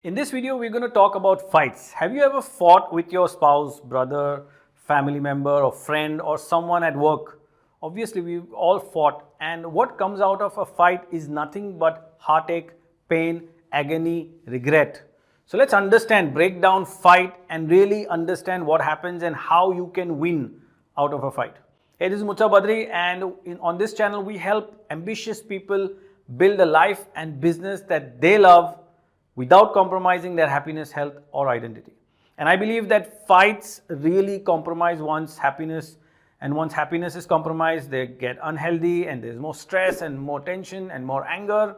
In this video, we're going to talk about fights. Have you ever fought with your spouse, brother, family member, or friend, or someone at work? Obviously, we've all fought, and what comes out of a fight is nothing but heartache, pain, agony, regret. So let's understand, break down fight, and really understand what happens and how you can win out of a fight. Hey, this is Murtaza Badri, and on this channel, we help ambitious people build a life and business that they love without compromising their happiness, health, or identity. And I believe that fights really compromise one's happiness, and once happiness is compromised, they get unhealthy and there's more stress and more tension and more anger,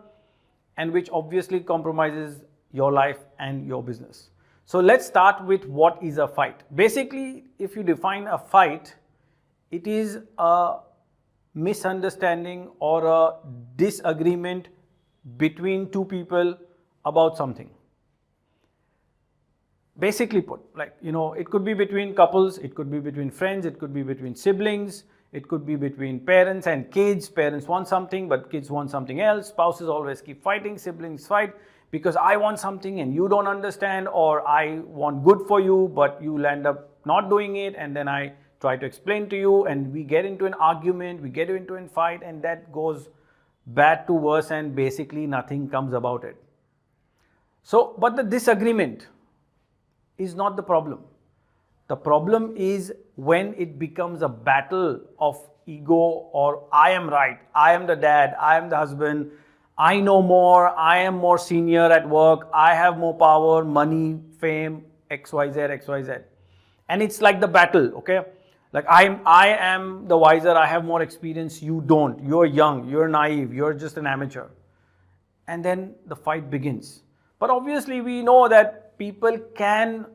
and which obviously compromises your life and your business. So let's start with what is a fight. Basically, if you define a fight, it is a misunderstanding or a disagreement between two people about something. Basically put, it could be between couples, it could be between friends, it could be between siblings, it could be between parents and kids. Parents want something, but kids want something else. Spouses always keep fighting, siblings fight because I want something and you don't understand, or I want good for you, but you'll end up not doing it, and then I try to explain to you, and we get into an argument, we get into a fight, and that goes bad to worse, and basically nothing comes about it. So, but the disagreement is not the problem. The problem is when it becomes a battle of ego, or I am right, I am the dad, I am the husband, I know more, I am more senior at work, I have more power, money, fame, XYZ, XYZ. And it's like the battle, okay? Like I am the wiser, I have more experience, you don't, you're young, you're naive, you're just an amateur. And then the fight begins. But obviously we know that people can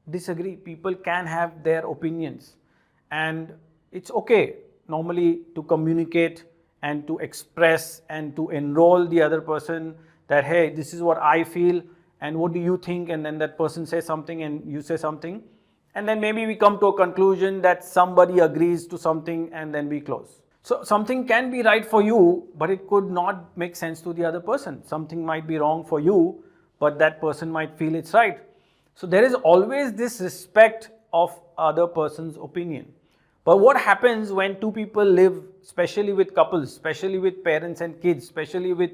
disagree, people can have their opinions, and it's okay normally to communicate and to express and to enroll the other person that, hey, this is what I feel and what do you think, and then that person says something and you say something, and then maybe we come to a conclusion that somebody agrees to something and then we close. So something can be right for you, but it could not make sense to the other person. Something might be wrong for you, but that person might feel it's right. So there is always this respect of other person's opinion. But what happens when two people live, especially with couples, especially with parents and kids, especially with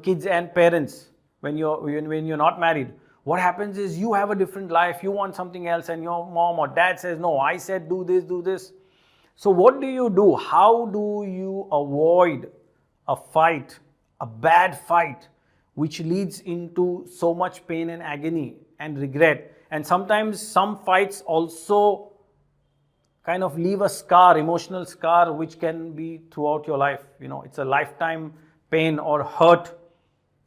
kids and parents, when you're not married? What happens is you have a different life, you want something else, and your mom or dad says, no, I said do this, do this. So what do you do? How do you avoid a fight, a bad fight, which leads into so much pain and agony and regret? And sometimes some fights also kind of leave a scar, emotional scar, which can be throughout your life. It's a lifetime pain or hurt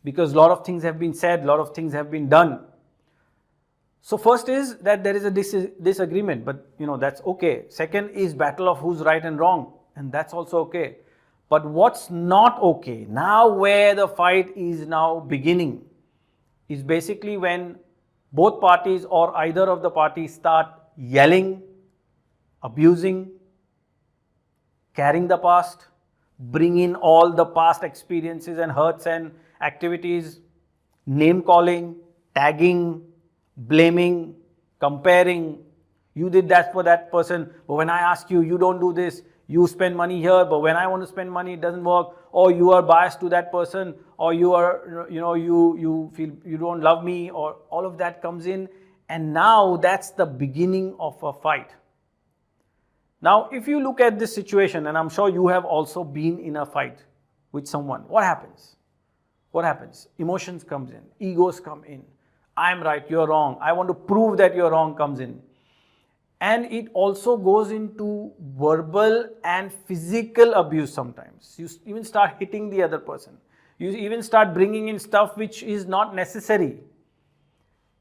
because a lot of things have been said, a lot of things have been done. So first is that there is a disagreement, but that's okay. Second is battle of who's right and wrong, and that's also okay. But what's not okay, now where the fight is now beginning, is basically when both parties or either of the parties start yelling, abusing, carrying the past, bring in all the past experiences and hurts and activities, name calling, tagging, blaming, comparing. You did that for that person, but when I ask you, you don't do this. You spend money here, but when I want to spend money, it doesn't work. Or you are biased to that person, or you are, you feel you don't love me, or all of that comes in. And now that's the beginning of a fight. Now, if you look at this situation, and I'm sure you have also been in a fight with someone, what happens? What happens? Emotions comes in, egos come in. I'm right, you're wrong. I want to prove that you're wrong comes in. And it also goes into verbal and physical abuse sometimes. You even start hitting the other person. You even start bringing in stuff which is not necessary.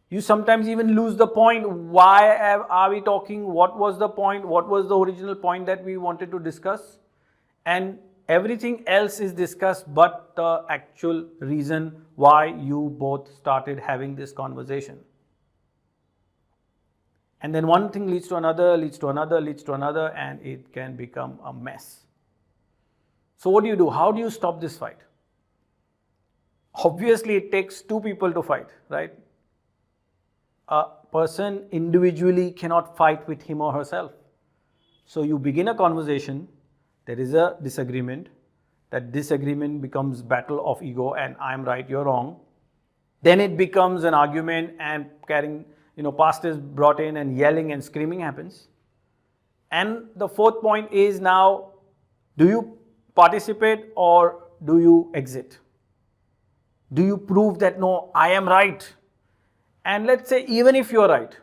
You sometimes even lose the point. Why are we talking? What was the point? What was the original point that we wanted to discuss? And everything else is discussed but the actual reason why you both started having this conversation. And then one thing leads to another, leads to another, leads to another, and it can become a mess. So what do you do? How do you stop this fight? Obviously, it takes two people to fight, right? A person individually cannot fight with him or herself. So you begin a conversation, there is a disagreement, that disagreement becomes battle of ego and I'm right, you're wrong. Then it becomes an argument and carrying, past is brought in and yelling and screaming happens. And the fourth point is now, do you participate or do you exit? Do you prove that no, I am right? And let's say even if you're right,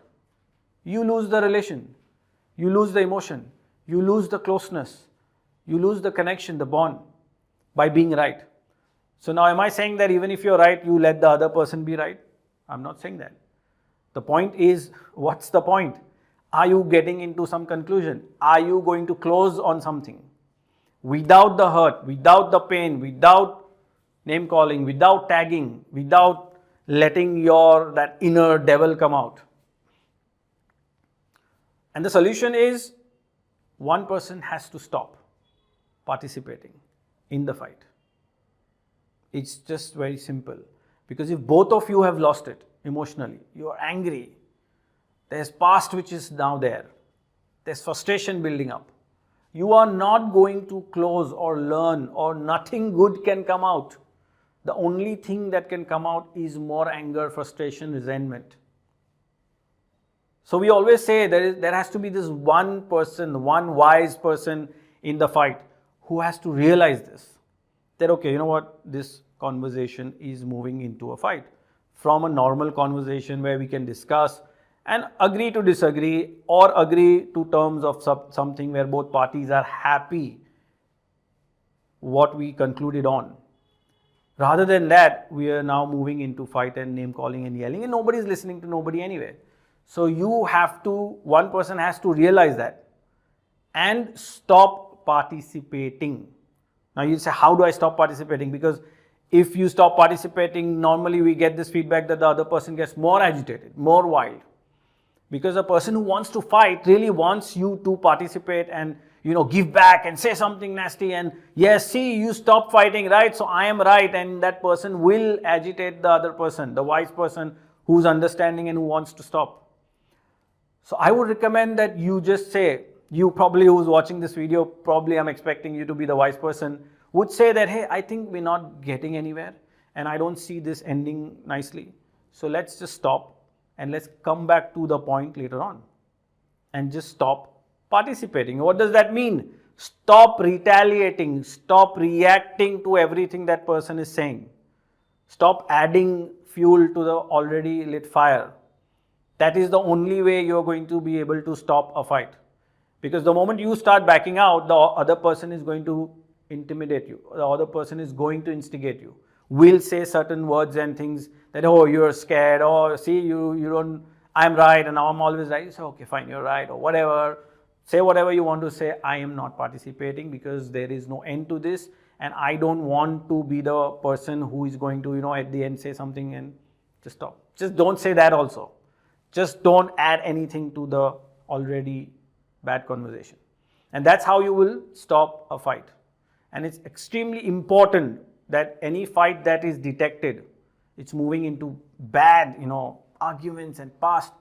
you lose the relation, you lose the emotion, you lose the closeness, you lose the connection, the bond by being right. So now am I saying that even if you're right, you let the other person be right? I'm not saying that. The point is, what's the point? Are you getting into some conclusion? Are you going to close on something? Without the hurt, without the pain, without name calling, without tagging, without letting that inner devil come out. And the solution is, one person has to stop participating in the fight. It's just very simple. Because if both of you have lost it emotionally, you are angry, there's past which is now there, there's frustration building up, you are not going to close or learn, or nothing good can come out. The only thing that can come out is more anger, frustration, resentment. So we always say there has to be this one person, one wise person in the fight who has to realize this. That okay, you know what, this conversation is moving into a fight. From a normal conversation where we can discuss and agree to disagree, or agree to terms of something where both parties are happy what we concluded on. Rather than that, we are now moving into fight and name calling and yelling, and nobody is listening to nobody anyway. So one person has to realize that and stop participating. Now you say, how do I stop participating? Because if you stop participating, normally we get this feedback that the other person gets more agitated, more wild. Because a person who wants to fight really wants you to participate and give back and say something nasty and yes, see, you stop fighting, right? So I am right, and that person will agitate the other person, the wise person who's understanding and who wants to stop. So I would recommend that you just say, you probably who's watching this video, probably I'm expecting you to be the wise person, would say that, hey, I think we're not getting anywhere and I don't see this ending nicely. So let's just stop and let's come back to the point later on and just stop participating. What does that mean? Stop retaliating, stop reacting to everything that person is saying. Stop adding fuel to the already lit fire. That is the only way you're going to be able to stop a fight. Because the moment you start backing out, the other person is going to intimidate you. The other person is going to instigate you. Will say certain words and things that, oh, you're scared, or see, you don't, I'm right and now I'm always right. You say, okay, fine, you're right, or whatever. Say whatever you want to say. I am not participating because there is no end to this, and I don't want to be the person who is going to, at the end say something and just stop. Just don't say that also. Just don't add anything to the already bad conversation. And that's how you will stop a fight. And it's extremely important that any fight that is detected, it's moving into bad, arguments and past,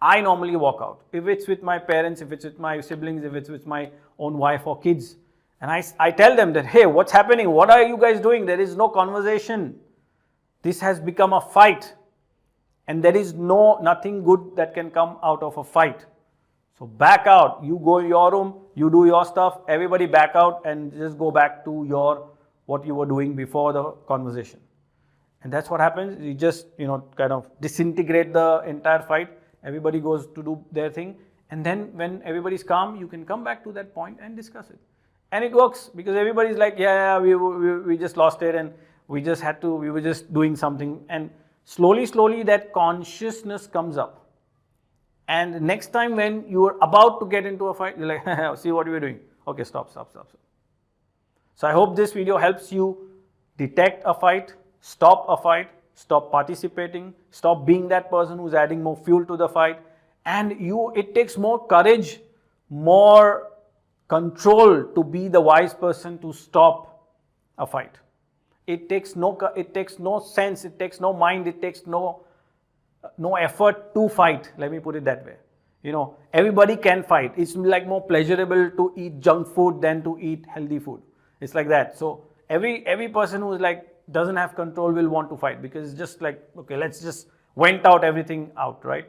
I normally walk out. If it's with my parents, if it's with my siblings, if it's with my own wife or kids, and I tell them that, hey, what's happening? What are you guys doing? There is no conversation. This has become a fight. And there is nothing good that can come out of a fight. So back out. You go in your room, you do your stuff, everybody back out and just go back to what you were doing before the conversation. And that's what happens. You just, kind of disintegrate the entire fight. Everybody goes to do their thing. And then when everybody's calm, you can come back to that point and discuss it. And it works because everybody's like, yeah, we just lost it and we were just doing something. And slowly that consciousness comes up. And next time when you are about to get into a fight, you're like, see what you were doing. Okay, stop. So I hope this video helps you detect a fight, stop a fight, stop participating, stop being that person who's adding more fuel to the fight. And it takes more courage, more control to be the wise person to stop a fight. it takes no sense, it takes no mind, it takes no effort to fight. Let me put it that way. You know, everybody can fight. It's like more pleasurable to eat junk food than to eat healthy food. It's like that. So every person who is like doesn't have control will want to fight, because it's just like, okay, let's just vent out everything out, right?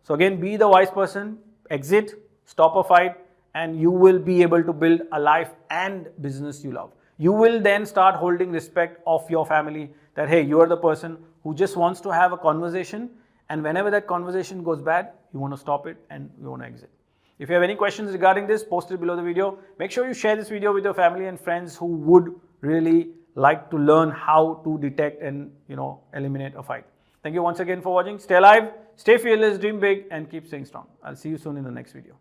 So again, be the wise person, exit, stop a fight, and you will be able to build a life and business you love. You will then start holding respect of your family, that hey, you are the person who just wants to have a conversation, and whenever that conversation goes bad, you want to stop it and you want to exit. If you have any questions regarding this, post it below the video. Make sure you share this video with your family and friends who would really like to learn how to detect and, you know, eliminate a fight. Thank you once again for watching. Stay alive, stay fearless, dream big, and keep staying strong. I'll see you soon in the next video.